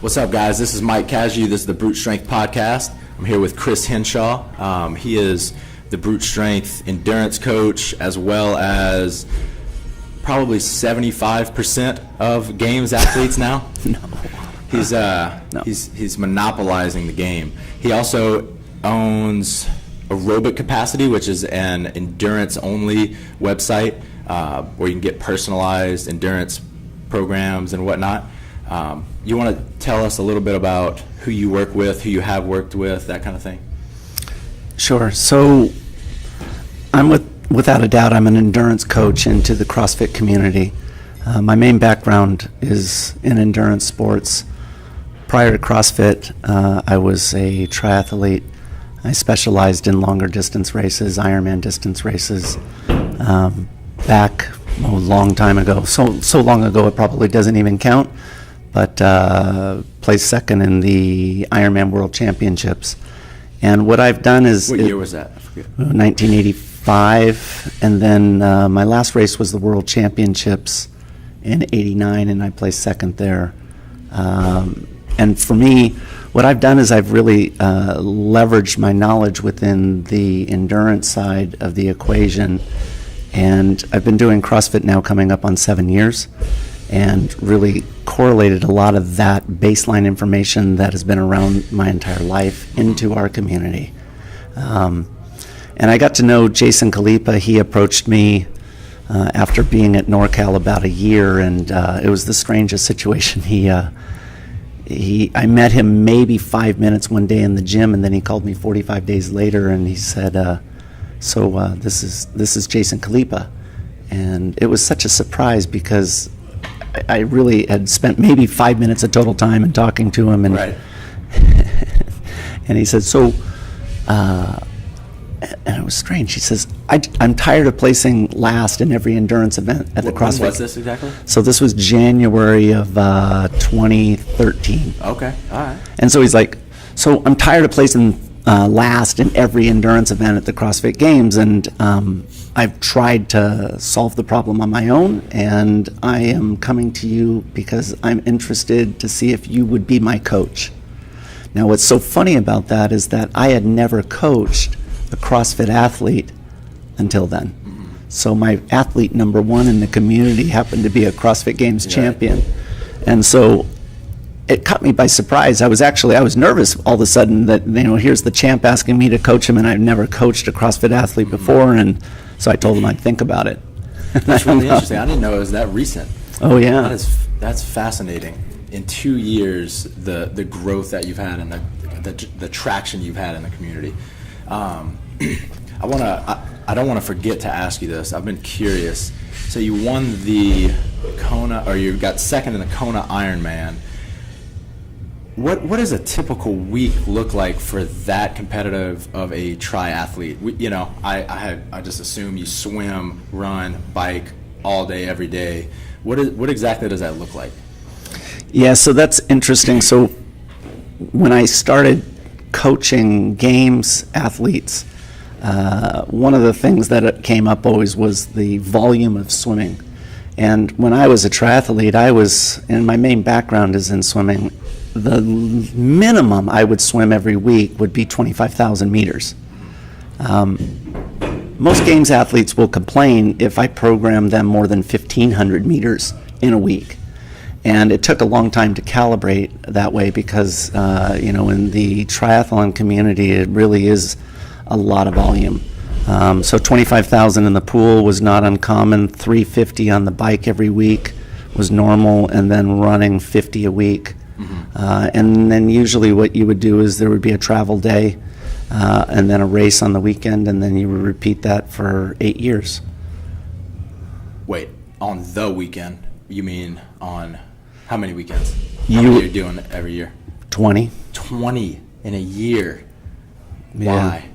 What's up, guys? This is Mike Cashew. This is the Brute Strength Podcast. I'm here with Chris Hinshaw. He is the Brute Strength endurance coach, as well as probably 75% of games athletes now. No. He's monopolizing the game. He also owns Aerobic Capacity, which is an endurance-only website where you can get personalized endurance programs and whatnot. You want to tell us a little bit about who you work with, who you have worked with, that kind of thing? Sure. So without a doubt, I'm an endurance coach into the CrossFit community. My main background is in endurance sports. Prior to CrossFit, I was a triathlete. I specialized in longer distance races, Ironman distance races, back a long time ago. So long ago it probably doesn't even count, but placed second in the Ironman World Championships. And what I've done is... What year was that? I forget. 1985, and then my last race was the World Championships in '89, and I placed second there. And for me, what I've done is I've really leveraged my knowledge within the endurance side of the equation, and I've been doing CrossFit now coming up on 7 years, and really correlated a lot of that baseline information that has been around my entire life into our community. And I got to know Jason Kalipa. He approached me after being at NorCal about a year, and it was the strangest situation. I met him maybe 5 minutes one day in the gym, and then he called me 45 days later, and he said, this is Jason Kalipa. And it was such a surprise because I really had spent maybe 5 minutes of total time in talking to him, and Right. and he said, and it was strange. He says, I'm tired of placing last in every endurance event at the CrossFit. When was this exactly? So this was January of 2013. Okay, all right. And so he's like, so I'm tired of placing last in every endurance event at the CrossFit Games, and I've tried to solve the problem on my own, and I am coming to you because I'm interested to see if you would be my coach. Now, what's so funny about that is that I had never coached a CrossFit athlete until then. Mm-hmm. So my athlete number one in the community happened to be a CrossFit Games champion. And so it caught me by surprise. I was nervous all of a sudden that, here's the champ asking me to coach him, and I've never coached a CrossFit athlete before, and so I told him I'd think about it. That's really interesting. I didn't know it was that recent. Oh, yeah. That's fascinating. In 2 years, the growth that you've had and the traction you've had in the community. I don't want to forget to ask you this. I've been curious. So you won the Kona, or you got second in the Kona Ironman. What does a typical week look like for that competitive of a triathlete? I just assume you swim, run, bike all day, every day. What exactly does that look like? Yeah, so that's interesting. So when I started coaching games athletes, one of the things that came up always was the volume of swimming. And when I was a triathlete, and my main background is in swimming, the minimum I would swim every week would be 25,000 meters. Most games athletes will complain if I program them more than 1,500 meters in a week. And it took a long time to calibrate that way because, in the triathlon community, it really is a lot of volume. So 25,000 in the pool was not uncommon. 350 on the bike every week was normal, and then running 50 a week. Mm-hmm. And then usually what you would do is there would be a travel day and then a race on the weekend, and then you would repeat that for 8 years. Wait, on the weekend? You mean on... How many weekends? How many are you doing every year? 20. 20 in a year. Yeah. Why?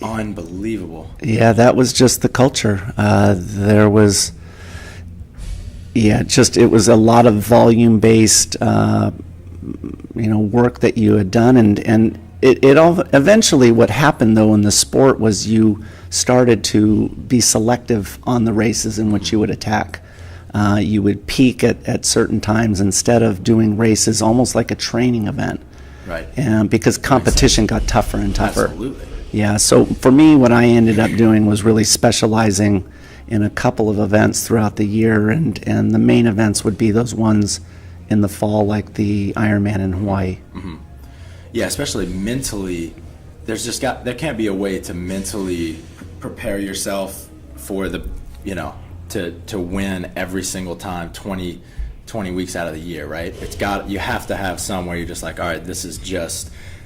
Unbelievable. Yeah, that was just the culture. There was, it was a lot of volume-based, work that you had done, and it all eventually. What happened though in the sport was you started to be selective on the races in which you would attack. You would peak at certain times instead of doing races almost like a training event. Right. And because competition got tougher and tougher. Absolutely. Yeah, so for me, what I ended up doing was really specializing in a couple of events throughout the year, and the main events would be those ones in the fall, like the Ironman in Hawaii. Mm-hmm. Yeah, especially mentally, there can't be a way to mentally prepare yourself for the, to win every single time 20 weeks out of the year, right? You have to have somewhere you're just like, all right,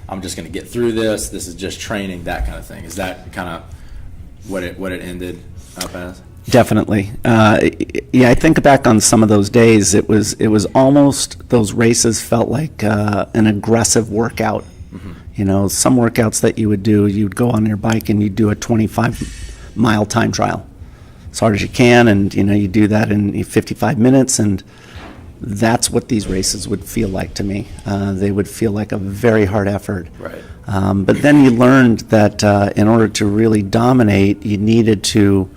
I'm just going to get through this. This is just training, that kind of thing. Is that kind of what it ended up as? Definitely. Yeah, I think back on some of those days. It was almost, those races felt like an aggressive workout. Mm-hmm. Some workouts that you would do, you'd go on your bike and you'd do a 25-mile time trial as hard as you can, and you do that in 55 minutes, and that's what these races would feel like to me. They would feel like a very hard effort. Right. But then you learned that in order to really dominate, you needed to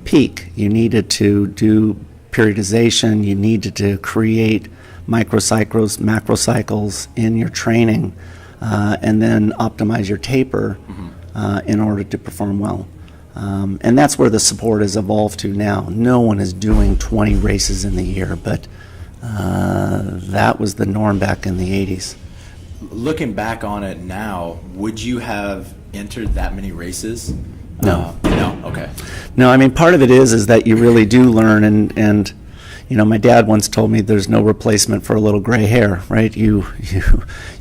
peak. You needed to do periodization. You needed to create microcycles, macrocycles in your training, and then optimize your taper in order to perform well. And that's where the sport has evolved to now. No one is doing 20 races in the year, but that was the norm back in the 80s. Looking back on it now, would you have entered that many races? No. No? Okay. No, I mean, part of it is that you really do learn, and my dad once told me there's no replacement for a little gray hair, right? You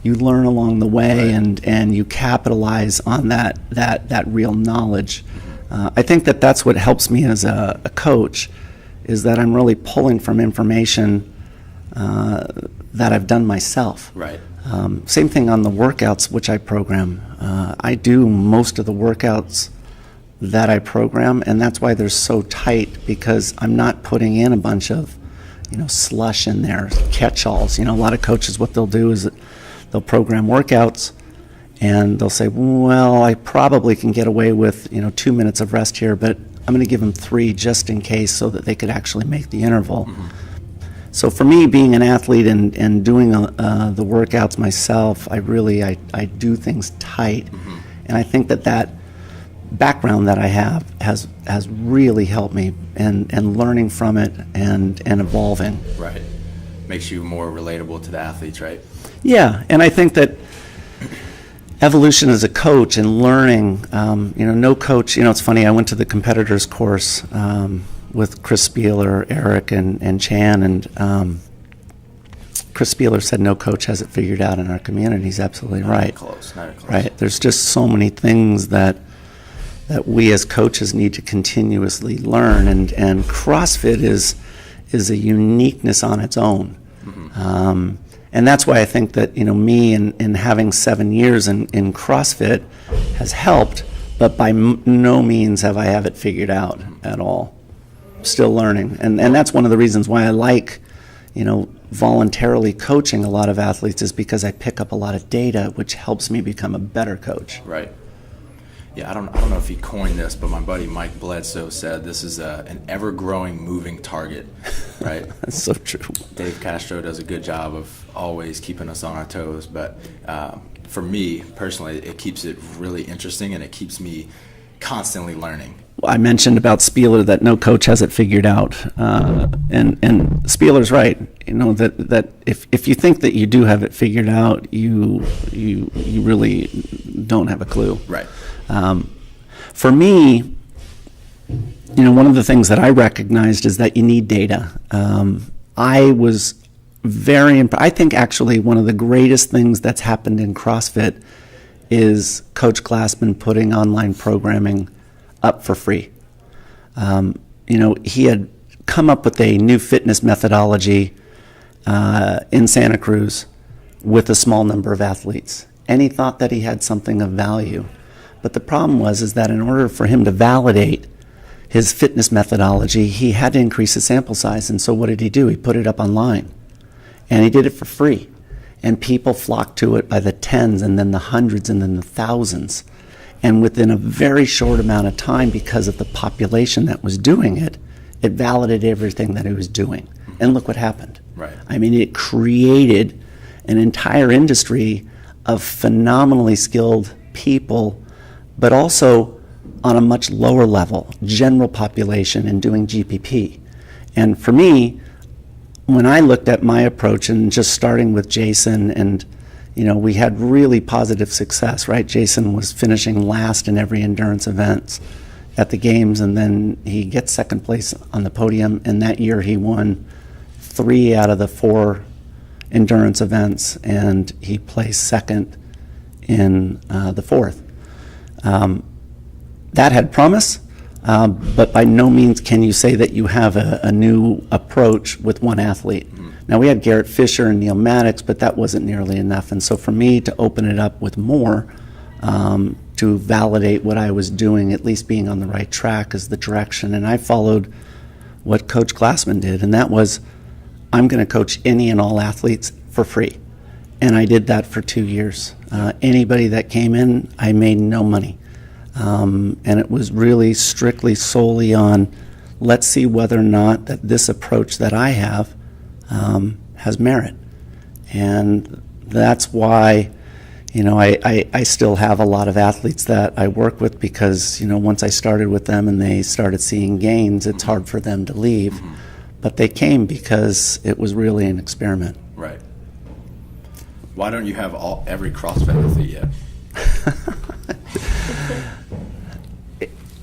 learn along the way, right, and you capitalize on that real knowledge. I think that's what helps me as a coach, is that I'm really pulling from information that I've done myself. Right. Same thing on the workouts which I program. I do most of the workouts that I program, and that's why they're so tight, because I'm not putting in a bunch of slush in there, catch-alls. A lot of coaches, what they'll do is they'll program workouts and they'll say, well, I probably can get away with 2 minutes of rest here, but I'm going to give them 3 just in case, so that they could actually make the interval. Mm-hmm. So for me, being an athlete and doing the workouts myself, I do things tight. Mm-hmm. And I think that background that I have has really helped me, and learning from it and evolving. Right. Makes you more relatable to the athletes, right? Yeah, and I think that evolution as a coach and learning, no coach, it's funny, I went to the competitors course with Chris Spieler, Eric, and Chan, and Chris Spieler said no coach has it figured out in our community. He's absolutely right. Not close. Right. There's just so many things that we as coaches need to continuously learn, and CrossFit is a uniqueness on its own. Mm-hmm. And that's why I think that me in having 7 years in CrossFit has helped, but by no means have I it figured out at all. Still learning, and that's one of the reasons why I like voluntarily coaching a lot of athletes, is because I pick up a lot of data, which helps me become a better coach. Right. Yeah, I don't know if he coined this, but my buddy Mike Bledsoe said this is an ever-growing moving target, right? That's so true. Dave Castro does a good job of always keeping us on our toes, but for me personally, it keeps it really interesting, and it keeps me constantly learning. I mentioned about Spieler that no coach has it figured out, and Spieler's right. That if you think that you do have it figured out, you really don't have a clue. Right. For me, one of the things that I recognized is that you need data. I was I think actually one of the greatest things that's happened in CrossFit is Coach Glassman putting online programming up for free. He had come up with a new fitness methodology in Santa Cruz with a small number of athletes, and he thought that he had something of value. But the problem is that in order for him to validate his fitness methodology, he had to increase his sample size. And so what did he do? He put it up online, and he did it for free. And people flocked to it by the tens, and then the hundreds, and then the thousands. And within a very short amount of time, because of the population that was doing it, it validated everything that he was doing. And look what happened. Right. I mean, it created an entire industry of phenomenally skilled people, but also on a much lower level, general population, and doing GPP. And for me, when I looked at my approach and just starting with Jason, and we had really positive success, right? Jason was finishing last in every endurance event at the games, and then he gets second place on the podium, and that year he won 3 out of the 4 endurance events, and he placed second in the 4th. That had promise, but by no means can you say that you have a new approach with one athlete. Now, we had Garrett Fisher and Neil Maddox, but that wasn't nearly enough. And so for me to open it up with more, to validate what I was doing, at least being on the right track, is the direction. And I followed what Coach Glassman did, and that was, I'm going to coach any and all athletes for free. And I did that for 2 years. Anybody that came in, I made no money. And it was really strictly solely on, let's see whether or not that this approach that I have has merit. And that's why, I still have a lot of athletes that I work with, because, once I started with them and they started seeing gains, it's hard for them to leave. But they came because it was really an experiment. Right. Why don't you have every CrossFit athlete yet?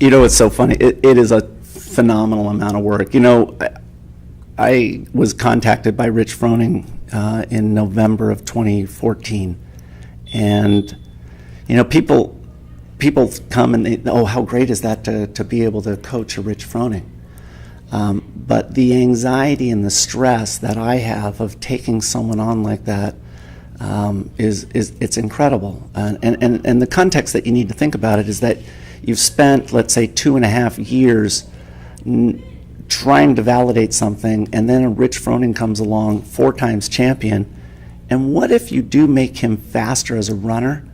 It's so funny. It is a phenomenal amount of work. I was contacted by Rich Froning in November of 2014, and people come and how great is that to be able to coach a Rich Froning. But the anxiety and the stress that I have of taking someone on like that it's incredible. And the context that you need to think about it is that you've spent, let's say, 2.5 years trying to validate something, and then a Rich Froning comes along, 4-time champion, and what if you do make him faster as a runner,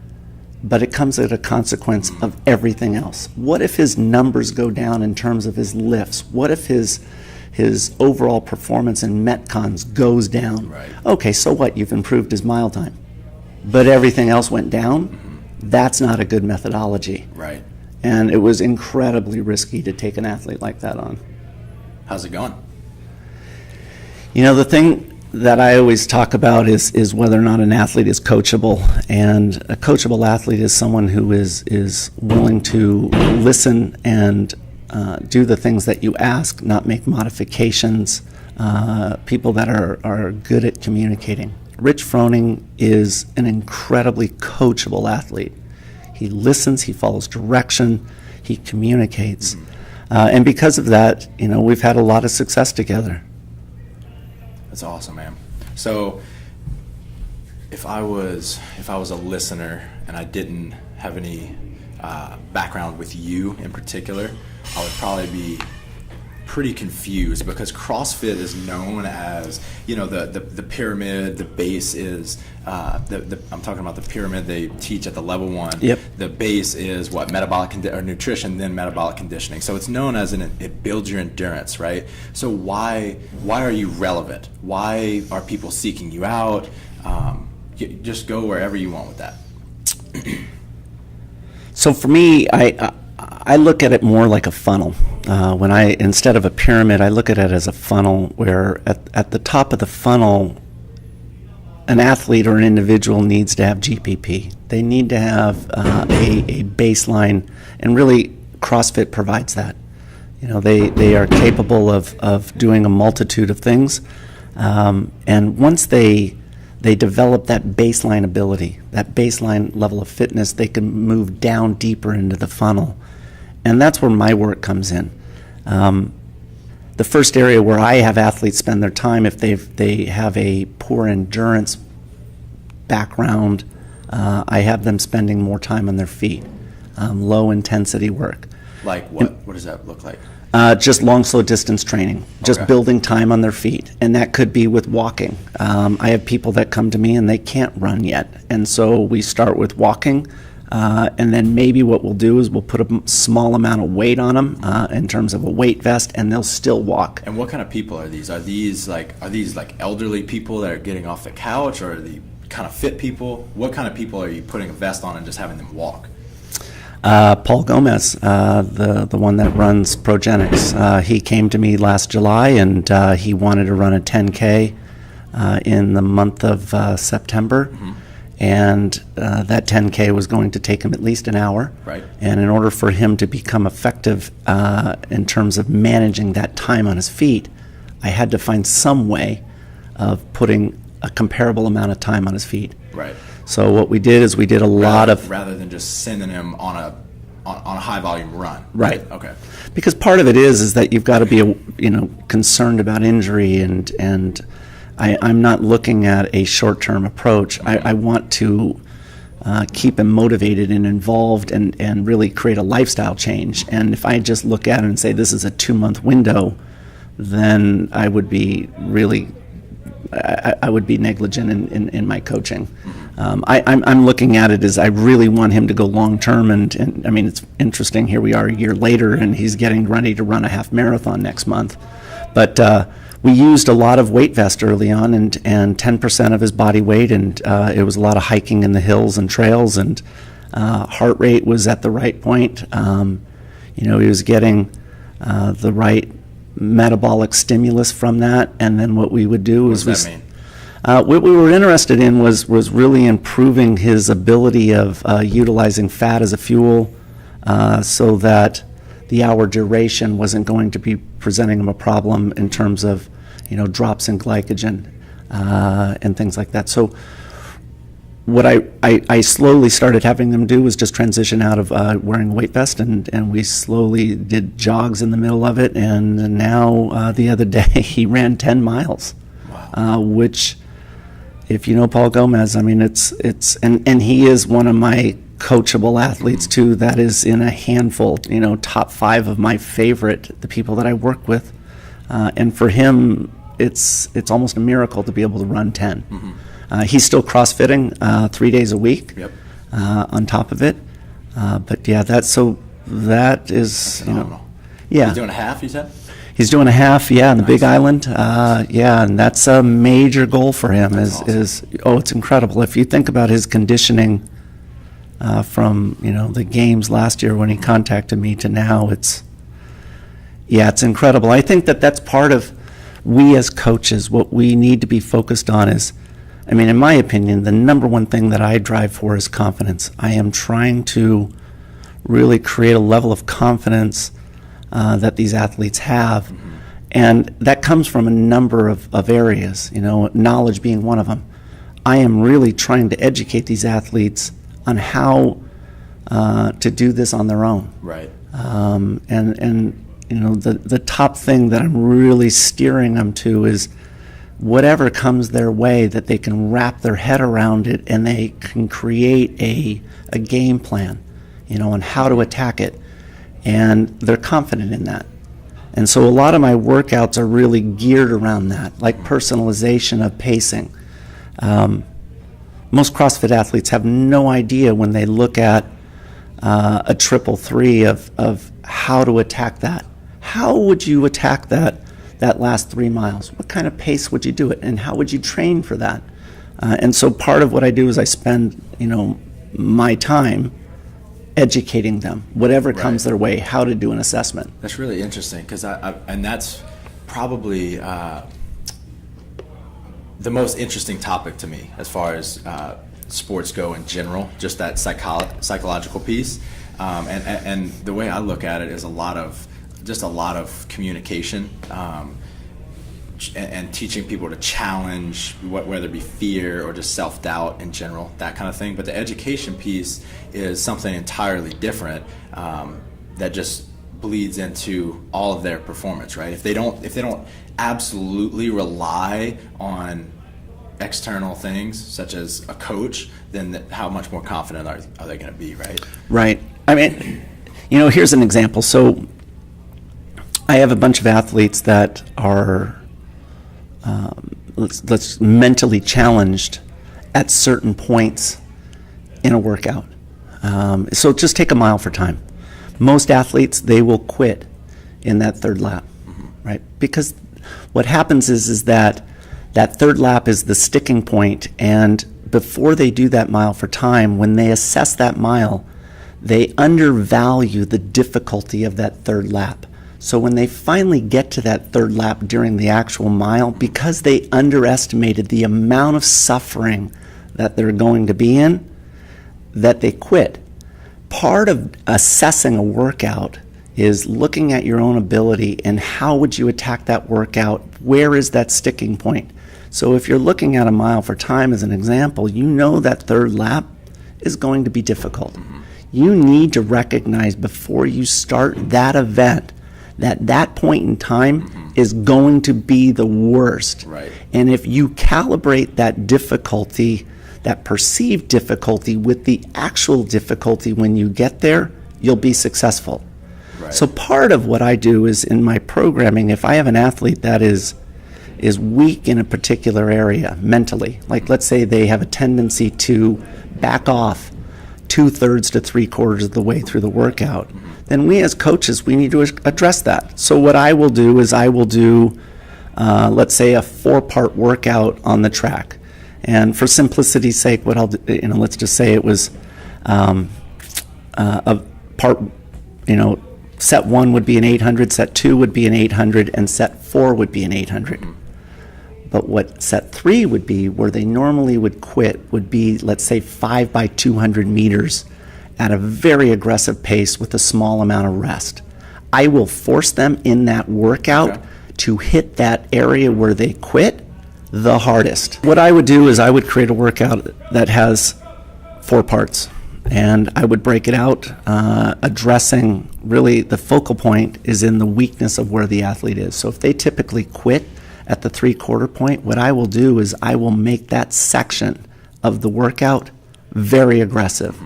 but it comes at a consequence of everything else? What if his numbers go down in terms of his lifts? What if his overall performance in Metcons goes down? Right. Okay, so what? You've improved his mile time, but everything else went down? That's not a good methodology. Right. And it was incredibly risky to take an athlete like that on. How's it going? The thing that I always talk about is whether or not an athlete is coachable. And a coachable athlete is someone who is willing to listen and do the things that you ask, not make modifications, people that are good at communicating. Rich Froning is an incredibly coachable athlete. He listens, he follows direction, he communicates. And because of that, we've had a lot of success together. That's awesome, man. So if I was a listener and I didn't have any background with you in particular, I would probably be pretty confused, because CrossFit is known as, the pyramid. The base is I'm talking about the pyramid they teach at the level 1. Yep. The base is what, metabolic or nutrition, then metabolic conditioning. So it's known as it builds your endurance, right? So why are you relevant? Why are people seeking you out? Just go wherever you want with that. So for me, I look at it more like a funnel. Instead of a pyramid, I look at it as a funnel, where at the top of the funnel, an athlete or an individual needs to have GPP. They need to have a baseline, and really CrossFit provides that. They are capable of doing a multitude of things, and once they develop that baseline ability, that baseline level of fitness, they can move down deeper into the funnel. And that's where my work comes in. The first area where I have athletes spend their time, if they have a poor endurance background, I have them spending more time on their feet, low intensity work. Like what? What does that look like? Just long, slow distance training, just building time on their feet. And that could be with walking. I have people that come to me and they can't run yet. And so we start with walking. And then maybe what we'll do is we'll put a small amount of weight on them in terms of a weight vest, and they'll still walk. And what kind of people are these? Are these like elderly people that are getting off the couch, or are they kind of fit people? What kind of people are you putting a vest on and just having them walk? Paul Gomez, the one that runs Progenics, he came to me last July, and he wanted to run a 10K in the month of September. Mm-hmm. And that 10K was going to take him at least an hour. Right. And in order for him to become effective in terms of managing that time on his feet, I had to find some way of putting a comparable amount of time on his feet. Right. So what we did is we did rather than just sending him on a high volume run. Right. Okay. Because part of it is that you've got to be concerned about injury, and I'm not looking at a short-term approach. I want to keep him motivated and involved and really create a lifestyle change. And if I just look at it and say this is a 2-month window, then I would be negligent in my coaching. I'm looking at it as I really want him to go long term, and I mean, it's interesting. Here we are a year later, and he's getting ready to run a half marathon next month. But we used a lot of weight vest early on, and 10% of his body weight, and it was a lot of hiking in the hills and trails, and heart rate was at the right point. He was getting the right metabolic stimulus from that, and then what we would do What does that mean? What we were interested in was really improving his ability of utilizing fat as a fuel, so that the hour duration wasn't going to be presenting him a problem in terms of drops in glycogen and things like that. So what I slowly started having them do was just transition out of wearing a weight vest, and we slowly did jogs in the middle of it, and now the other day he ran 10 miles. Wow. Which, if you know Paul Gomez, I mean, it's and he is one of my coachable athletes too. That is in a handful, top 5 of my favorite, the people that I work with, and for him, it's almost a miracle to be able to run 10. Mm-hmm. He's still CrossFitting 3 days a week. Yep. On top of it, but yeah, that is phenomenal. Yeah. He's doing a half, you said? He's doing a half, in the Big Island. And that's a major goal for him. It's incredible. If you think about his conditioning from the games last year when he contacted me to now, it's incredible. I think that's part of we as coaches, what we need to be focused on is, in my opinion, the number one thing that I drive for is confidence. I am trying to really create a level of confidence that these athletes have. Mm-hmm. And that comes from a number of areas, knowledge being one of them. I am really trying to educate these athletes on how to do this on their own. Right. The top thing that I'm really steering them to is whatever comes their way, that they can wrap their head around it and they can create a game plan, on how to attack it. And they're confident in that. And so a lot of my workouts are really geared around that, like personalization of pacing. Most CrossFit athletes have no idea when they look at a 333 of how to attack that. How would you attack that last 3 miles? What kind of pace would you do it, and how would you train for that? And so part of what I do is I spend, my time educating them, whatever comes their way, how to do an assessment. That's really interesting, because and that's probably the most interesting topic to me as far as sports go in general, just that psychological piece. And the way I look at it is a lot of communication, and teaching people to challenge whether it be fear or just self-doubt in general, that kind of thing. But the education piece is something entirely different, that just bleeds into all of their performance, right? If they don't absolutely rely on external things such as a coach, then how much more confident are they going to be, right? Right. Here's an example. So I have a bunch of athletes that are let's mentally challenged at certain points in a workout. So just take a mile for time. Most athletes, they will quit in that third lap, right? Because what happens is that third lap is the sticking point, and before they do that mile for time, when they assess that mile, they undervalue the difficulty of that third lap. So when they finally get to that third lap during the actual mile, because they underestimated the amount of suffering that they're going to be in, that they quit. Part of assessing a workout is looking at your own ability and how would you attack that workout? Where is that sticking point? So if you're looking at a mile for time as an example, you know that third lap is going to be difficult. You need to recognize before you start that event that point in time is going to be the worst. Right. And if you calibrate that difficulty, that perceived difficulty with the actual difficulty when you get there, you'll be successful. Right. So part of what I do is in my programming, if I have an athlete that is weak in a particular area mentally, like let's say they have a tendency to back off 2/3 to 3/4 of the way through the workout, then we as coaches, we need to address that. So what I will do is I will do, let's say, a 4-part workout on the track. And for simplicity's sake, what I'll do, let's just say it was a part, set 1 would be an 800, set 2 would be an 800, and set 4 would be an 800. But what set 3 would be, where they normally would quit, would be, let's say, 5 by 200 meters at a very aggressive pace with a small amount of rest. I will force them in that workout to hit that area where they quit the hardest. What I would do is I would create a workout that has 4 parts, and I would break it out, addressing really the focal point is in the weakness of where the athlete is. So if they typically quit at the 3/4 point, what I will do is I will make that section of the workout very aggressive.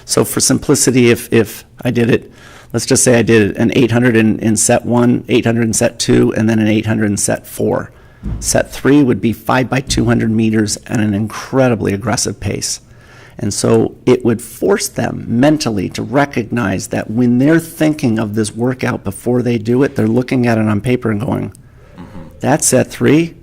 So for simplicity, if I did it, let's just say I did an 800 in set 1, 800 in set 2, and then an 800 in set 4. Set 3 would be 5 by 200 meters at an incredibly aggressive pace. And so it would force them mentally to recognize that when they're thinking of this workout before they do it, they're looking at it on paper and going, that set 3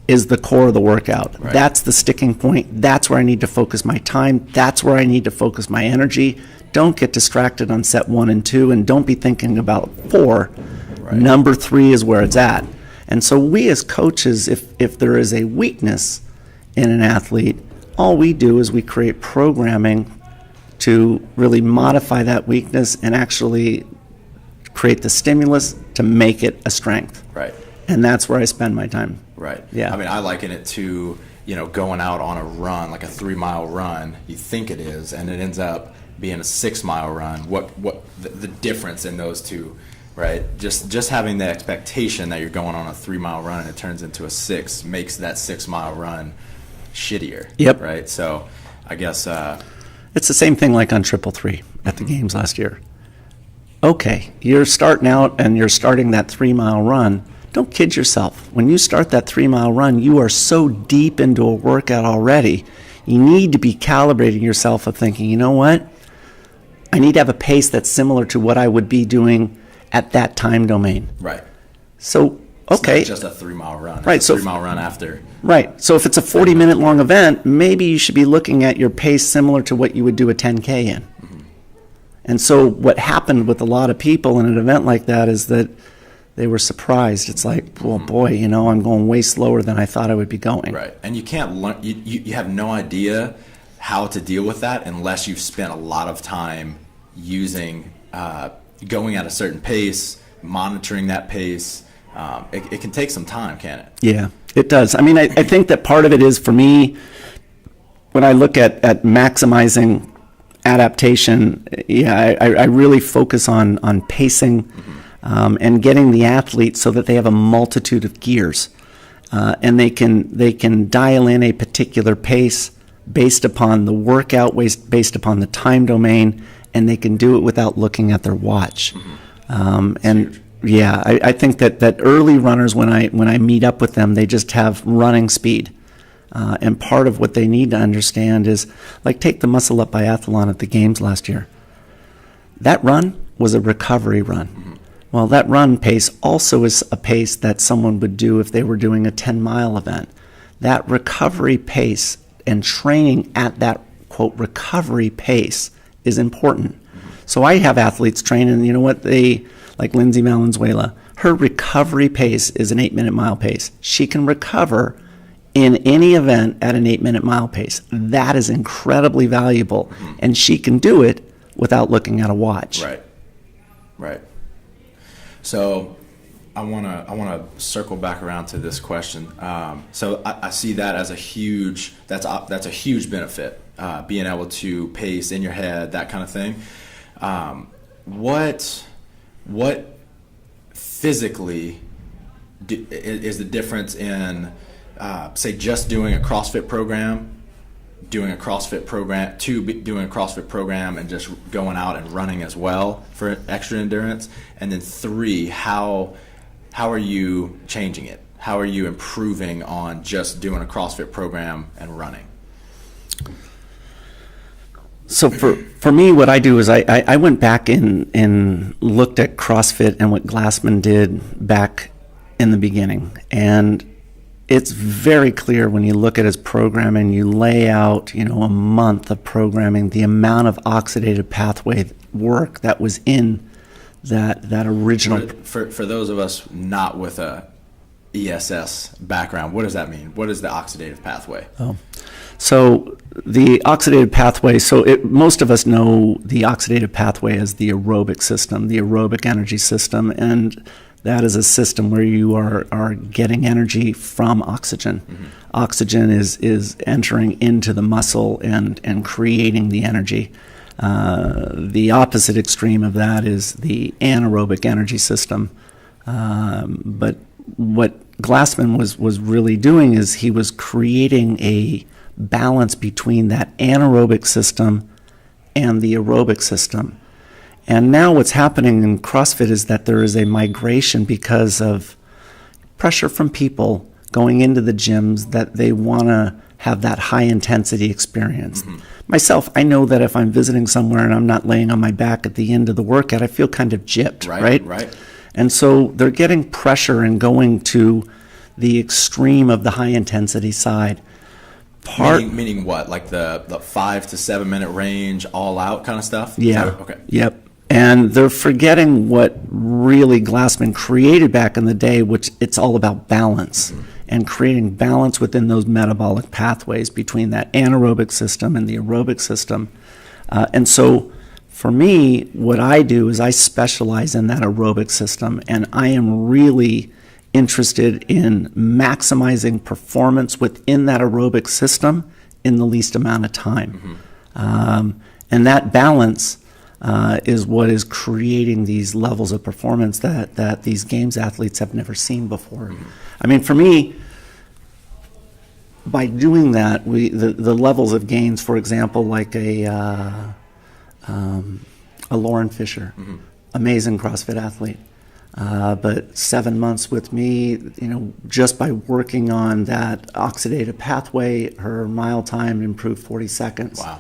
is the core of the workout. Right. That's the sticking point. That's where I need to focus my time. That's where I need to focus my energy. Don't get distracted on set 1 and 2, and don't be thinking about 4. Right. Number 3 is where it's at. And so we as coaches, if there is a weakness in an athlete, all we do is we create programming to really modify that weakness and actually create the stimulus to make it a strength. Right. And that's where I spend my time. Right. Yeah. I mean, I liken it to, going out on a run, like a 3-mile run. You think it is, and it ends up being a 6-mile run. What the difference in those two, right? Just having the expectation that you're going on a 3-mile run and it turns into a 6 makes that 6-mile run shittier. Yep. Right. So I guess it's the same thing like on 333 at the games last year. Okay, you're starting out and you're starting that 3-mile run. Don't kid yourself. When you start that 3-mile run, you are so deep into a workout already. You need to be calibrating yourself of thinking, you know what? I need to have a pace that's similar to what I would be doing at that time domain. right. So, okay. It's not just a 3-mile run. It's Right, a so 3-mile run after. Right. So if it's a 40-minute long event, maybe you should be looking at your pace similar to what you would do a 10K in. And so what happened with a lot of people in an event like that is that they were surprised. It's like, well, boy, I'm going way slower than I thought I would be going. Right. And you can't learn, you have no idea how to deal with that unless you've spent a lot of time using, going at a certain pace, monitoring that pace. It can take some time, can't it? Yeah, it does. I mean, I think that part of it is, for me, when I look at maximizing adaptation, I really focus on pacing and getting the athlete so that they have a multitude of gears, and they can dial in a particular pace based upon the workout, based upon the time domain, and they can do it without looking at their watch. And yeah, I think that early runners, when I meet up with them, they just have running speed. And part of what they need to understand is, like, take the Muscle Up Biathlon at the Games last year. That run was a recovery run. Mm-hmm. Well, that run pace also is a pace that someone would do if they were doing a 10-mile event. That recovery pace and training at that, quote, recovery pace is important. Mm-hmm. So I have athletes train, and you know what, like Lindsay Valenzuela, her recovery pace is an 8-minute mile pace. She can recover in any event at an 8-minute mile pace. That is incredibly valuable, mm-hmm. and she can do it without looking at a watch. Right. So I wanna circle back around to this question. So I see that as a huge benefit, being able to pace in your head, that kind of thing. What physically is the difference in, say, just doing a CrossFit program, doing a CrossFit program, and just going out and running as well for extra endurance? And then 3, how are you changing it? How are you improving on just doing a CrossFit program and running? So for me, what I do is I went back and looked at CrossFit and what Glassman did back in the beginning. And it's very clear when you look at his programming, you lay out, a month of programming, the amount of oxidative pathway work that was in that original. For those of us not with a ESS background, what does that mean? What is the oxidative pathway? So the oxidative pathway, most of us know the oxidative pathway as the aerobic system, the aerobic energy system, and that is a system where you are getting energy from oxygen. Mm-hmm. Oxygen is entering into the muscle and creating the energy. The opposite extreme of that is the anaerobic energy system. But what Glassman was really doing is he was creating a balance between that anaerobic system and the aerobic system. And now what's happening in CrossFit is that there is a migration because of pressure from people going into the gyms that they want to have that high intensity experience. Mm-hmm. Myself, I know that if I'm visiting somewhere and I'm not laying on my back at the end of the workout, I feel kind of gypped, right? And so they're getting pressure and going to the extreme of the high intensity side. Meaning what? Like the 5 to 7 minute range, all out kind of stuff? Yeah. Okay. Yep. And they're forgetting what really Glassman created back in the day, which it's all about balance, mm-hmm. and creating balance within those metabolic pathways between that anaerobic system and the aerobic system. And so for me, what I do is I specialize in that aerobic system, and I am really interested in maximizing performance within that aerobic system in the least amount of time. Mm-hmm. And that balance is what is creating these levels of performance that these games athletes have never seen before. Mm-hmm. I mean, for me, by doing that, the levels of gains, for example, like a Lauren Fisher, mm-hmm. amazing CrossFit athlete, but 7 months with me, just by working on that oxidative pathway, her mile time improved 40 seconds. Wow.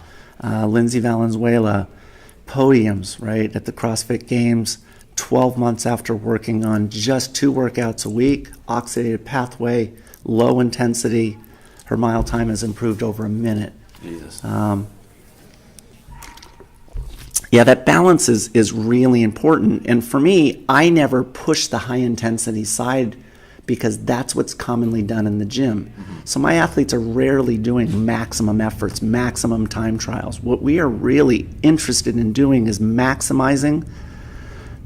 Lindsay Valenzuela, podiums, right, at the CrossFit Games, 12 months after working on just 2 workouts a week, oxidative pathway, low intensity, her mile time has improved over a minute. Jesus. Yeah, that balance is really important. And for me, I never push the high intensity side because that's what's commonly done in the gym. Mm-hmm. So my athletes are rarely doing maximum efforts, maximum time trials. What we are really interested in doing is maximizing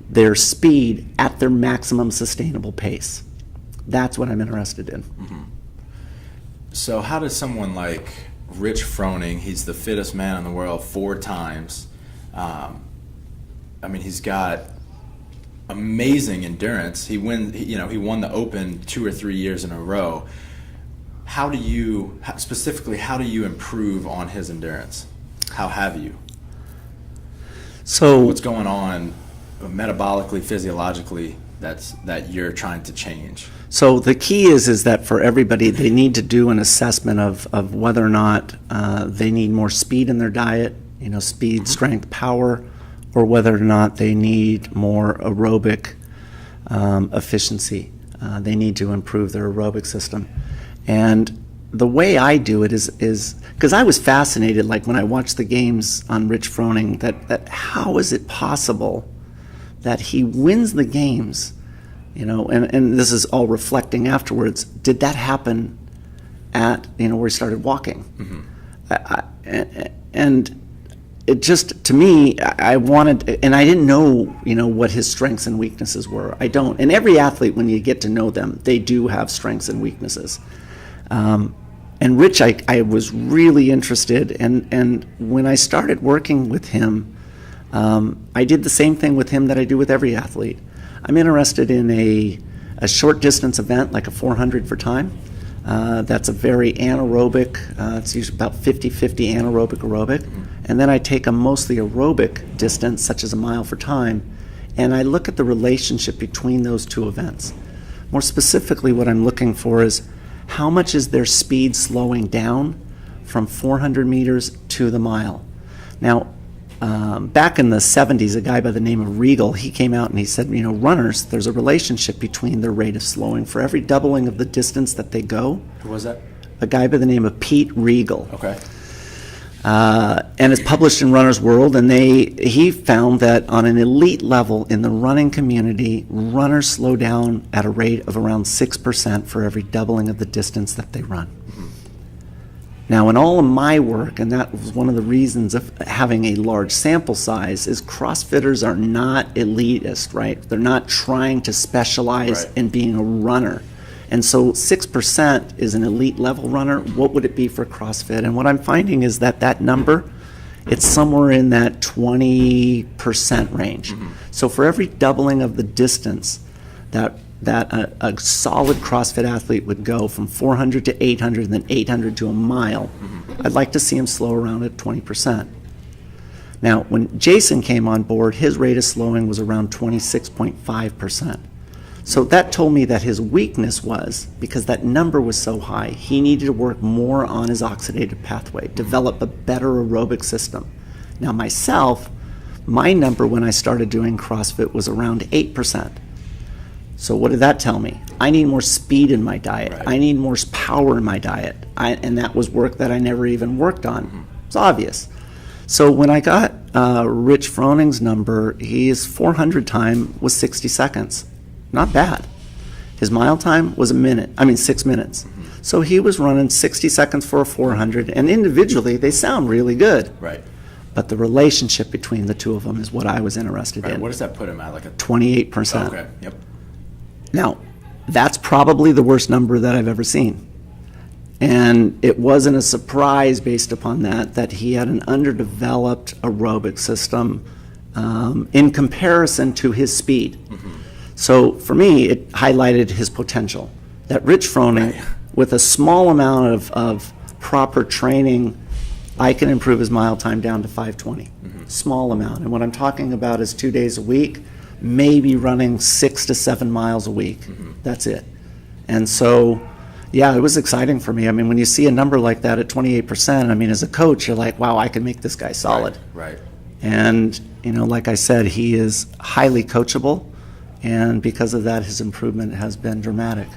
their speed at their maximum sustainable pace. That's what I'm interested in. Mm-hmm. So how does someone like Rich Froning, he's the fittest man in the world 4 times. He's got amazing endurance. He won the Open 2 or 3 years in a row. How do you improve on his endurance? How have you? So what's going on metabolically, physiologically that you're trying to change? So the key is that for everybody, they need to do an assessment of whether or not they need more speed in their diet, speed, strength, power, or whether or not they need more aerobic efficiency. They need to improve their aerobic system. And the way I do it is because I was fascinated, like when I watched the games on Rich Froning, that how is it possible that he wins the games, and this is all reflecting afterwards. Did that happen at, where he started walking? And it just, to me, I wanted, and I didn't know, what his strengths and weaknesses were. I don't. And every athlete, when you get to know them, they do have strengths and weaknesses. And Rich, I was really interested, and when I started working with him, I did the same thing with him that I do with every athlete. I'm interested in a short distance event, like a 400 for time. That's a very anaerobic, it's usually about 50-50 anaerobic. And then I take a mostly aerobic distance, such as a mile for time, and I look at the relationship between those two events. More specifically, what I'm looking for is how much is their speed slowing down from 400 meters to the mile. Now, back in the 70s, a guy by the name of Regal, he came out and he said, runners, there's a relationship between their rate of slowing. For every doubling of the distance that they go. Who was that? A guy by the name of Pete Regal. Okay. And it's published in Runner's World, and he found that on an elite level in the running community, runners slow down at a rate of around 6% for every doubling of the distance that they run. Now, in all of my work, and that was one of the reasons of having a large sample size, is CrossFitters are not elitist, right? They're not trying to specialize in being a runner. And so 6% is an elite level runner. What would it be for CrossFit? And what I'm finding is that number, it's somewhere in that 20% range. So for every doubling of the distance that a solid CrossFit athlete would go from 400 to 800 and then 800 to a mile, I'd like to see him slow around at 20%. Now, when Jason came on board, his rate of slowing was around 26.5%. So that told me that his weakness was, because that number was so high, he needed to work more on his oxidative pathway, develop a better aerobic system. Now myself, my number when I started doing CrossFit was around 8%. So what did that tell me? I need more speed in my diet. Right. I need more power in my diet. And that was work that I never even worked on. It's obvious. So when I got Rich Froning's number, his 400 time was 60 seconds. Not bad. His mile time was 6 minutes. So he was running 60 seconds for a 400, and individually they sound really good. Right. But the relationship between the two of them is what I was interested in. What does that put him at? Like a 28%. Okay. Yep. Now, that's probably the worst number that I've ever seen. And it wasn't a surprise based upon that he had an underdeveloped aerobic system in comparison to his speed. So for me, it highlighted his potential. That Rich Froning, with a small amount of proper training, I can improve his mile time down to 5:20. Small amount. And what I'm talking about is 2 days a week, maybe running 6 to 7 miles a week. That's it. And so, yeah, it was exciting for me. I mean, when you see a number like that at 28%, I mean, as a coach, you're like, wow, I can make this guy solid. Right. And, like I said, he is highly coachable. And because of that, his improvement has been dramatic.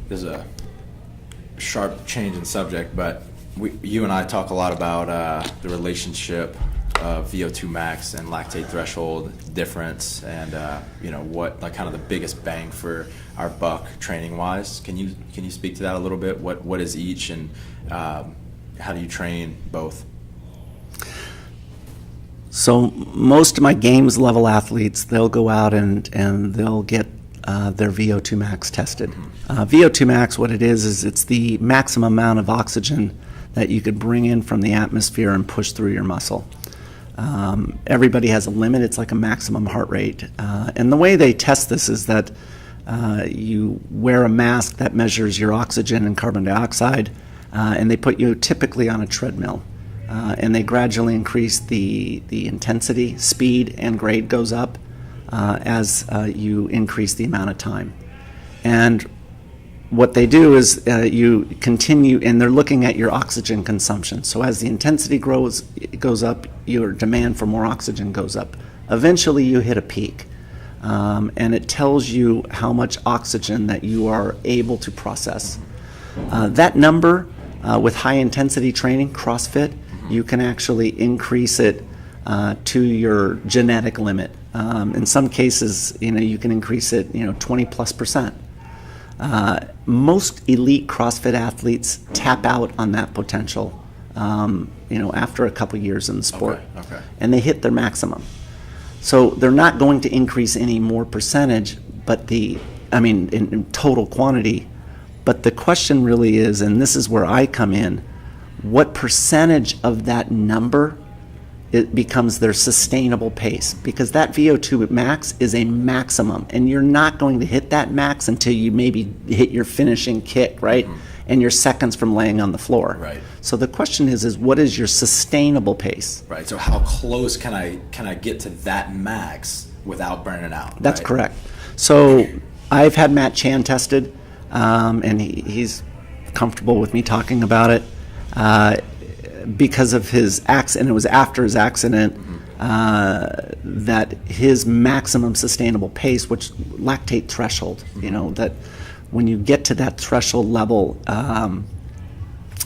There's a sharp change in subject, but you and I talk a lot about the relationship of VO2 max and lactate threshold difference, and what kind of the biggest bang for our buck training wise. Can you speak to that a little bit? What is each, and how do you train both? So most of my games level athletes, they'll go out and they'll get their VO2 max tested. VO2 max, what it is it's the maximum amount of oxygen that you could bring in from the atmosphere and push through your muscle. Everybody has a limit. It's like a maximum heart rate. And the way they test this is that you wear a mask that measures your oxygen and carbon dioxide, and they put you typically on a treadmill. And they gradually increase the intensity, speed, and grade goes up as you increase the amount of time. And what they do is you continue, and they're looking at your oxygen consumption. So as the intensity goes up, your demand for more oxygen goes up. Eventually you hit a peak, and it tells you how much oxygen that you are able to process. That number, with high intensity training, CrossFit, you can actually increase it to your genetic limit. In some cases, you can increase it, 20+%. Most elite CrossFit athletes tap out on that potential, after a couple years in the sport, and they hit their maximum. So they're not going to increase any more percentage, but in total quantity. But the question really is, and this is where I come in, what percentage of that number it becomes their sustainable pace? Because that VO2 max is a maximum, and you're not going to hit that max until you maybe hit your finishing kick, right? And you're seconds from laying on the floor. Right. So the question is what is your sustainable pace? Right. So how close can I get to that max without burning out? That's correct. So I've had Matt Chan tested, and he's comfortable with me talking about it. Because of his accident, it was after his accident, that his maximum sustainable pace, which lactate threshold, that when you get to that threshold level,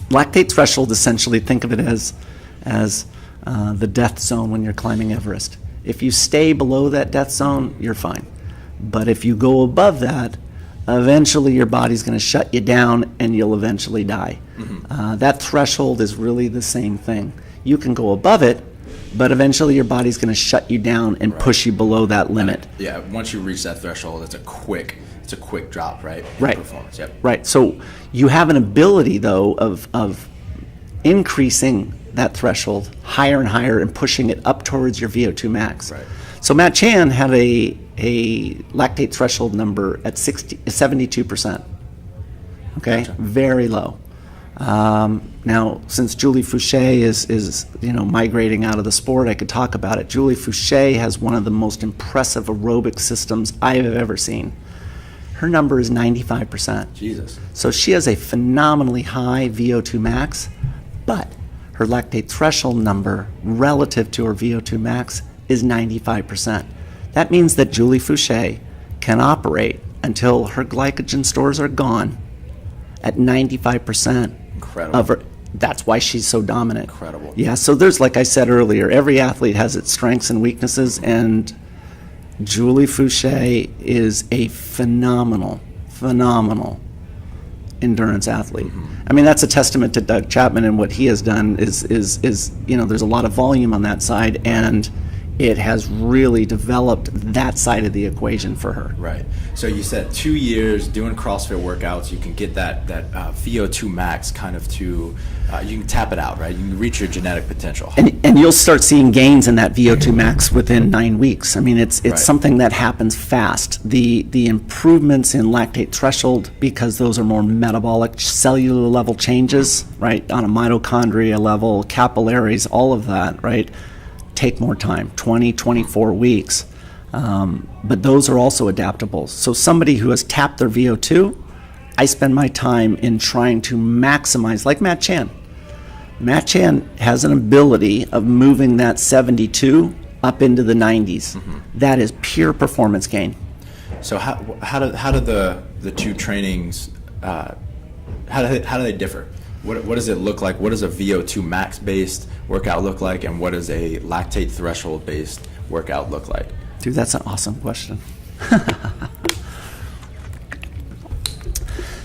lactate threshold, essentially think of it as the death zone when you're climbing Everest. If you stay below that death zone, you're fine. But if you go above that, eventually your body's going to shut you down and you'll eventually die. That threshold is really the same thing. You can go above it, but eventually your body's going to shut you down and push you below that limit. Yeah, once you reach that threshold, it's a quick drop, right? Right. Performance. Yep. Right. So you have an ability though of increasing that threshold higher and higher and pushing it up towards your VO2 max. Right. So Matt Chan had a lactate threshold number at 72%. Okay, gotcha. Very low. Now, since Julie Fouché is migrating out of the sport, I could talk about it. Julie Fouché has one of the most impressive aerobic systems I have ever seen. Her number is 95%. Jesus. So she has a phenomenally high VO2 max, but her lactate threshold number relative to her VO2 max is 95%. That means that Julie Fouché can operate until her glycogen stores are gone at 95%. Incredible. Of her. That's why she's so dominant. Incredible. Yeah, so there's, like I said earlier, every athlete has its strengths and weaknesses, and Julie Fouché is a phenomenal endurance athlete. I mean, that's a testament to Doug Chapman, and what he has done is there's a lot of volume on that side, and it has really developed that side of the equation for her. Right. So you said 2 years doing CrossFit workouts, you can get that VO2 max kind of to, you can tap it out, right? You can reach your genetic potential. And you'll start seeing gains in that VO2 max within 9 weeks. I mean, it's right. Something that happens fast. The improvements in lactate threshold, because those are more metabolic cellular level changes, right? On a mitochondria level, capillaries, all of that, right? Take more time, 24 weeks. But those are also adaptable. So somebody who has tapped their VO2, I spend my time in trying to maximize, like Matt Chan. Matt Chan has an ability of moving that 72 up into the 90s. That is pure performance gain. So how do the two trainings, how do they differ? What does it look like? What does a VO2 max based workout look like, and what does a lactate threshold based workout look like? Dude, that's an awesome question.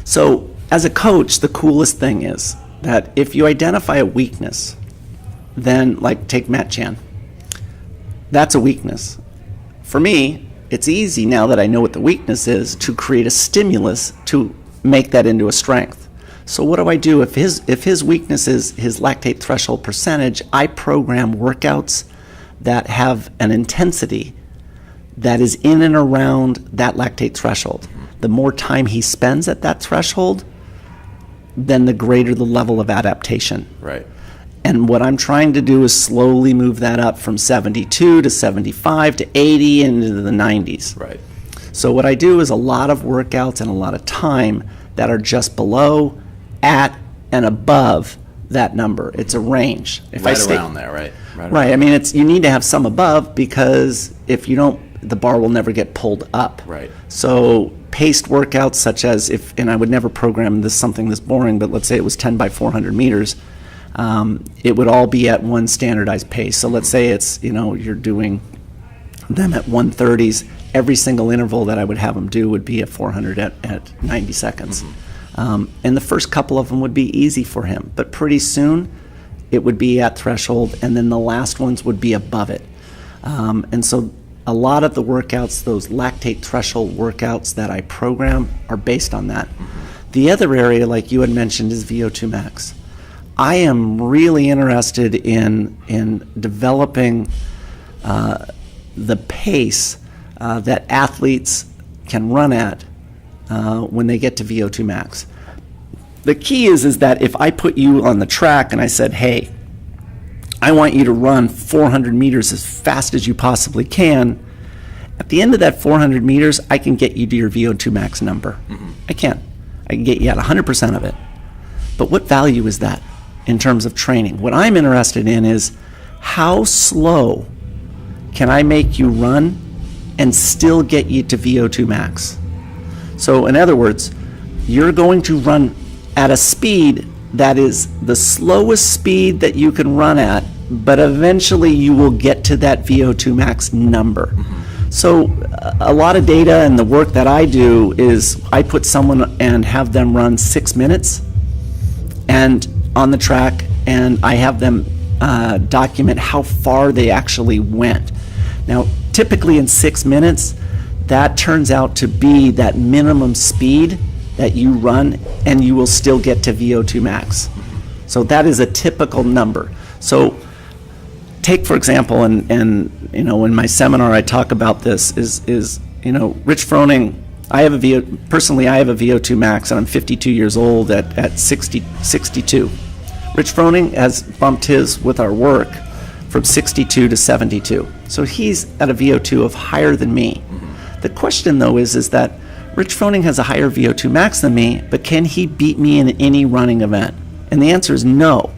So as a coach, the coolest thing is that if you identify a weakness, then like take Matt Chan, that's a weakness. For me, it's easy now that I know what the weakness is to create a stimulus to make that into a strength. So what do? If his weakness is his lactate threshold percentage, I program workouts that have an intensity that is in and around that lactate threshold. The more time he spends at that threshold, then the greater the level of adaptation. Right. And what I'm trying to do is slowly move that up from 72 to 75 to 80 into the 90s. Right. So what I do is a lot of workouts and a lot of time that are just below, at, and above that number. It's a range. If Right around there, right? Right. I mean, you need to have some above, because if you don't, the bar will never get pulled up. Right. So paced workouts such as and I would never program something this boring, but let's say it was 10 by 400 meters, it would all be at one standardized pace. So let's say it's, you're doing them at 130s. Every single interval that I would have them do would be at 400 at 90 seconds. And the first couple of them would be easy for him, but pretty soon it would be at threshold, and then the last ones would be above it. And so a lot of the workouts, those lactate threshold workouts that I program, are based on that. The other area, like you had mentioned, is VO2 max. I am really interested in developing the pace that athletes can run at when they get to VO2 max. The key is that if I put you on the track and I said, hey, I want you to run 400 meters as fast as you possibly can, at the end of that 400 meters, I can get you to your VO2 max number. I can get you at 100% of it. But what value is that in terms of training? What I'm interested in is, how slow can I make you run and still get you to VO2 max? So in other words, you're going to run at a speed that is the slowest speed that you can run at, but eventually you will get to that VO2 max number. So a lot of data and the work that I do is I put someone and have them run 6 minutes and on the track, and I have them document how far they actually went. Now, typically in 6 minutes, that turns out to be that minimum speed that you run, and you will still get to VO2 max. So that is a typical number. So take, for example, and in my seminar I talk about this, is Rich Froning. I have a VO2 max, and I'm 52 years old at 62. Rich Froning has bumped his with our work from 62 to 72. So he's at a VO2 of higher than me. The question, though, is that Rich Froning has a higher VO2 max than me, but can he beat me in any running event? And the answer is no.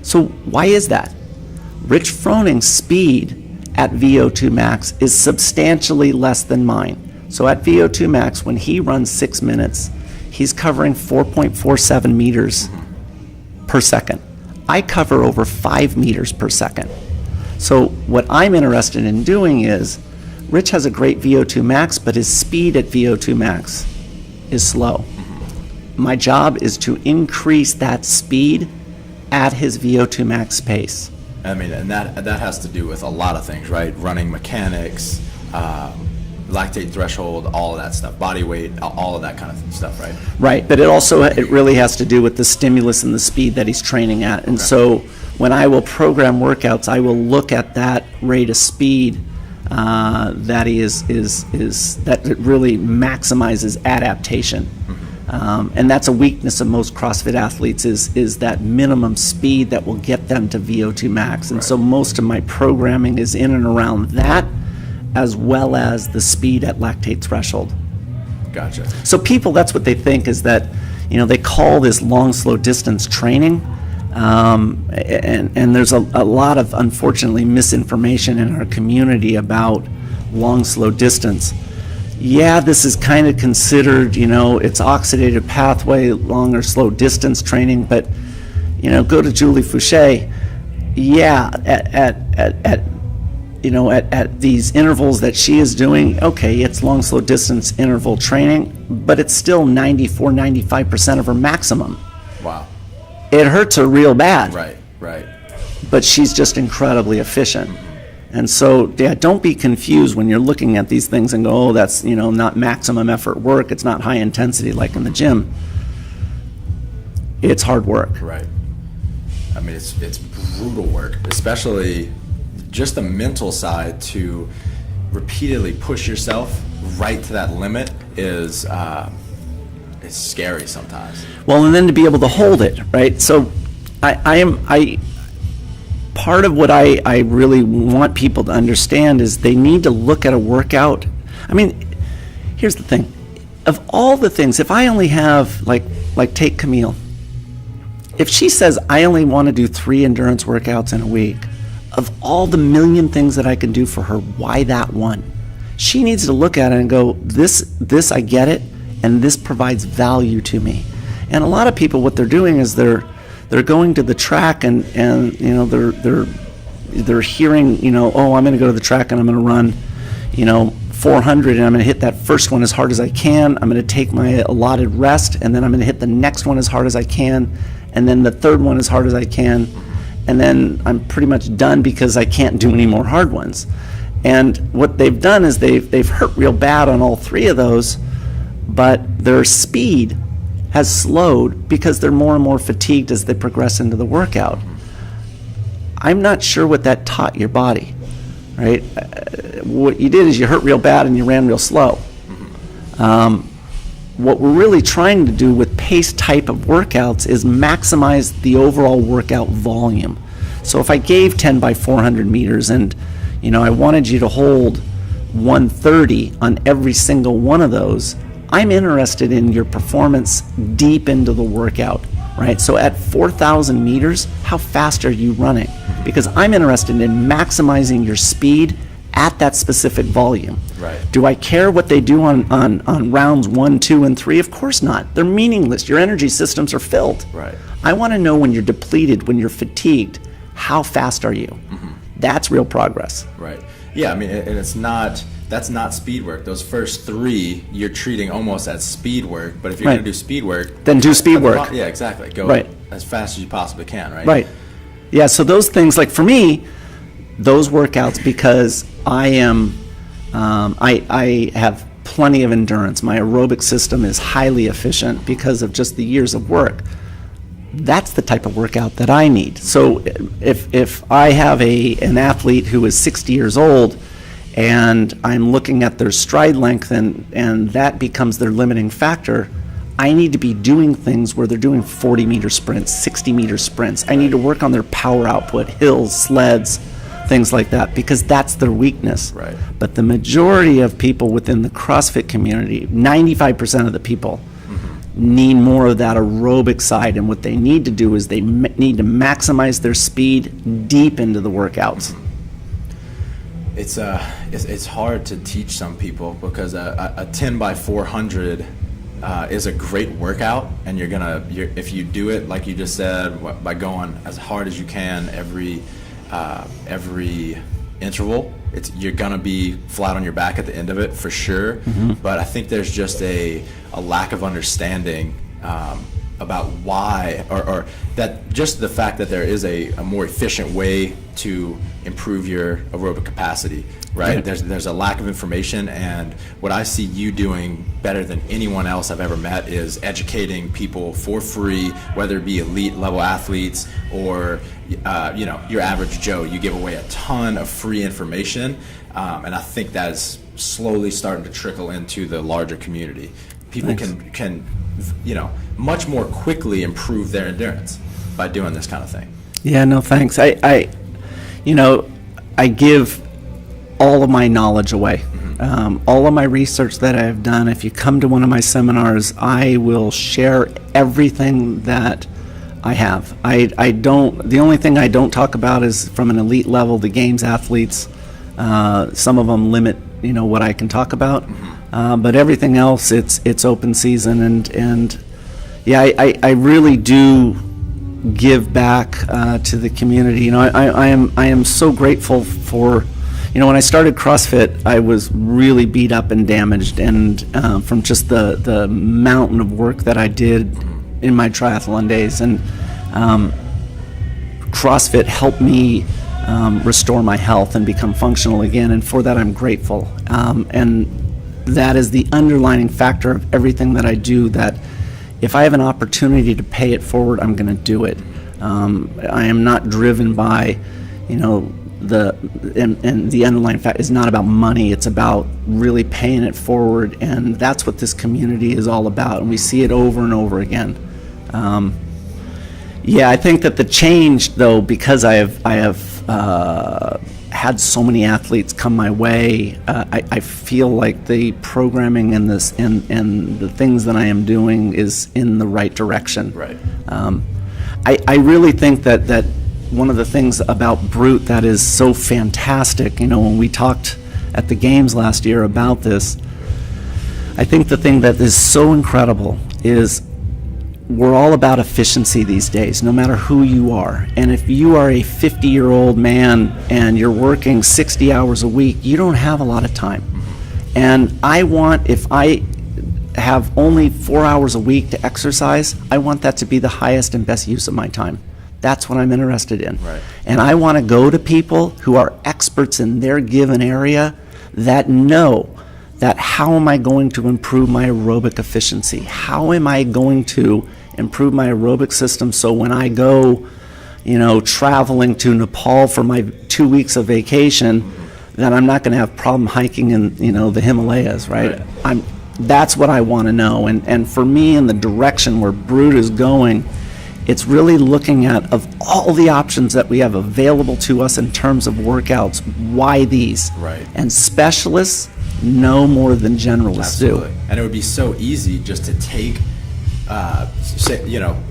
So why is that? Rich Froning's speed at VO2 max is substantially less than mine. So at VO2 max, when he runs 6 minutes, he's covering 4.47 meters per second. I cover over 5 meters per second. So what I'm interested in doing is, Rich has a great VO2 max, but his speed at VO2 max is slow. My job is to increase that speed at his VO2 max pace. I mean, and that has to do with a lot of things, right? Running mechanics, lactate threshold, all of that stuff, body weight, all of that kind of stuff, right? Right, but it really has to do with the stimulus and the speed that he's training at. And so when I will program workouts, I will look at that rate of speed that that really maximizes adaptation. And that's a weakness of most CrossFit athletes, is that minimum speed that will get them to VO2 max. And so most of my programming is in and around that, as well as the speed at lactate threshold. Gotcha. So people, that's what they think, is that, they call this long, slow distance training. And there's a lot of, unfortunately, misinformation in our community about long, slow distance. Yeah, this is kind of considered, it's oxidative pathway, long or slow distance training, but, go to Julie Fouché. Yeah, at these intervals that she is doing, okay, it's long, slow distance interval training, but it's still 95% of her maximum. Wow. It hurts her real bad. Right. But she's just incredibly efficient. And so, yeah, don't be confused when you're looking at these things and go, oh, that's, not maximum effort work. It's not high intensity like in the gym. It's hard work. Right. I mean, it's brutal work, especially just the mental side. To repeatedly push yourself right to that limit is it's scary sometimes. Well, and then to be able to hold it, right? So part of what I really want people to understand is they need to look at a workout. I mean, here's the thing. Of all the things, if I only have, like take Camille. If she says, I only want to do 3 endurance workouts in a week, of all the million things that I can do for her, why that one? She needs to look at it and go, this I get it, and this provides value to me. And a lot of people, what they're doing is they're going to the track and you know, they're hearing, you know, oh, I'm going to go to the track and I'm going to run, you know, 400, and I'm going to hit that first one as hard as I can. I'm going to take my allotted rest, and then I'm going to hit the next one as hard as I can, and then the third one as hard as I can, and then I'm pretty much done because I can't do any more hard ones. And what they've done is they've hurt real bad on all 3 of those, but their speed has slowed because they're more and more fatigued as they progress into the workout. I'm not sure what that taught your body, right? What you did is you hurt real bad and you ran real slow. What we're really trying to do with pace type of workouts is maximize the overall workout volume. So if I gave 10 by 400 meters and, you know, I wanted you to hold 130 on every single one of those, I'm interested in your performance deep into the workout, right? So at 4,000 meters, how fast are you running? Because I'm interested in maximizing your speed at that specific volume. Right. Do I care what they do on rounds 1, 2, and 3? Of course not. They're meaningless. Your energy systems are filled. Right. I want to know when you're depleted, when you're fatigued, how fast are you? Mm-hmm. That's real progress. Right. Yeah, I mean, and that's not speed work. Those first 3, you're treating almost as speed work, but if you're going to do speed work, then do speed work. Yeah, exactly. Go as fast as you possibly can, right? Right. Yeah, so those things, like for me, those workouts, because I have plenty of endurance. My aerobic system is highly efficient because of just the years of work. That's the type of workout that I need. So if I have an athlete who is 60 years old and I'm looking at their stride length and that becomes their limiting factor, I need to be doing things where they're doing 40-meter sprints, 60-meter sprints. I need to work on their power output, hills, sleds, things like that, because that's their weakness. Right. But the majority of people within the CrossFit community, 95% of the people, need more of that aerobic side, and what they need to do is they need to maximize their speed deep into the workouts. It's hard to teach some people because a 10 by 400 is a great workout, and if you do it like you just said, by going as hard as you can every interval, you're gonna be flat on your back at the end of it for sure. Mm-hmm. But I think there's just a lack of understanding about why, or that just the fact that there is a more efficient way to improve your aerobic capacity, right? Yeah. There's a lack of information, and what I see you doing better than anyone else I've ever met is educating people for free, whether it be elite level athletes or your average Joe. You give away a ton of free information, and I think that is slowly starting to trickle into the larger community. People can much more quickly improve their endurance by doing this kind of thing. Yeah, no, thanks. I give all of my knowledge away. Mm-hmm. All of my research that I've done. If you come to one of my seminars, I will share everything that I have. The only thing I don't talk about is from an elite level, the games athletes. Some of them limit, what I can talk about. Mm-hmm. But everything else, it's open season, and yeah, I really do give back to the community. I am so grateful for, when I started CrossFit, I was really beat up and damaged, and from just the mountain of work that I did in my triathlon days, and CrossFit helped me restore my health and become functional again, and for that I'm grateful. And that is the underlining factor of everything that I do, that if I have an opportunity to pay it forward, I'm going to do it. I am not driven by, the underlying fact is not about money. It's about really paying it forward, and that's what this community is all about. And we see it over and over again. Yeah, I think that the change, though, because I have had so many athletes come my way, I feel like the programming and this and the things that I am doing is in the right direction. Right. I really think that one of the things about Brute that is so fantastic, when we talked at the games last year about this, I think the thing that is so incredible is we're all about efficiency these days, no matter who you are. And if you are a 50-year-old man and you're working 60 hours a week, you don't have a lot of time. And if I have only 4 hours a week to exercise, I want that to be the highest and best use of my time. That's what I'm interested in. Right. And I want to go to people who are experts in their given area that know that how am I going to improve my aerobic efficiency? How am I going to improve my aerobic system so when I go, traveling to Nepal for my 2 weeks of vacation, that I'm not going to have problem hiking in, the Himalayas, right? That's what I want to know. And for me, in the direction where Brute is going, it's really looking at, of all the options that we have available to us in terms of workouts, why these? Right. And specialists no more than generalists Absolutely. do. And it would be so easy just to take,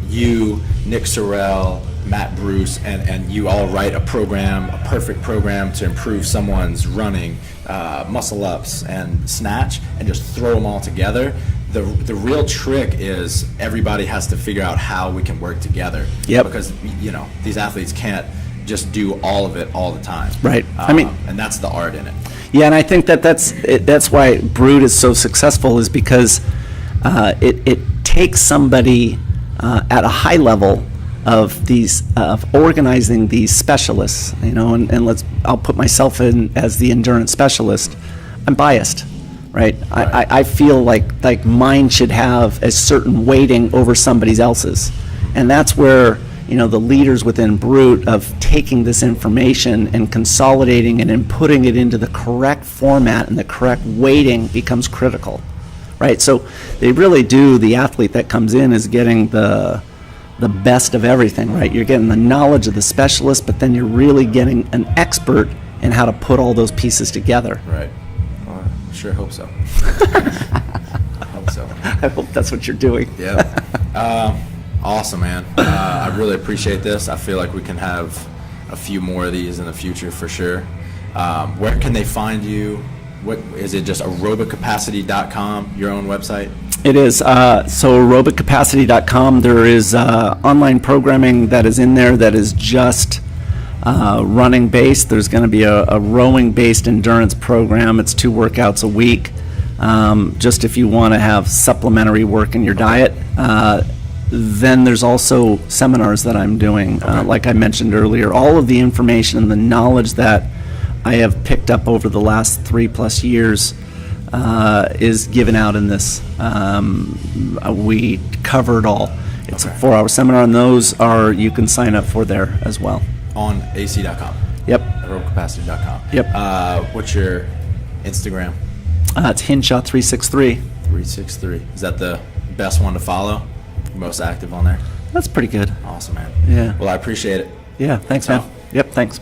you, Nick Sorrell, Matt Bruce, and you all write a perfect program to improve someone's running, muscle ups, and snatch, and just throw them all together. The real trick is everybody has to figure out how we can work together. Yep. Because, these athletes can't just do all of it all the time. Right. And that's the art in it. Yeah, and I think that's why Brute is so successful, is because it takes somebody at a high level of organizing these specialists, and I'll put myself in as the endurance specialist. I'm biased, right? I feel like mine should have a certain weighting over somebody else's, and that's where the leaders within Brute of taking this information and consolidating it and putting it into the correct format and the correct weighting becomes critical, right? So they really do, the athlete that comes in is getting the best of everything, right? You're getting the knowledge of the specialist, but then you're really getting an expert in how to put all those pieces together. Right. Well, I sure hope so. I hope so. I hope that's what you're doing. Yeah. Awesome, man. I really appreciate this. I feel like we can have a few more of these in the future for sure. Where can they find you? What is it? Just aerobiccapacity.com, your own website? It is. So aerobiccapacity.com, there is online programming that is in there that is just running based. There's going to be a rowing based endurance program. It's 2 workouts a week. Just if you want to have supplementary work in your diet. Then there's also seminars that I'm doing, like I mentioned earlier. All of the information and the knowledge that I have picked up over the last 3+ years is given out in this. We cover it all. It's a 4-hour seminar, and those you can sign up for there as well. On ac.com? Yep. aerobiccapacity.com. Yep. What's your Instagram? It's Hinshaw 363. 363. Is that the best one to follow? Most active on there? That's pretty good. Awesome, man. Yeah. Well, I appreciate it. Yeah, thanks, man. Yep, thanks.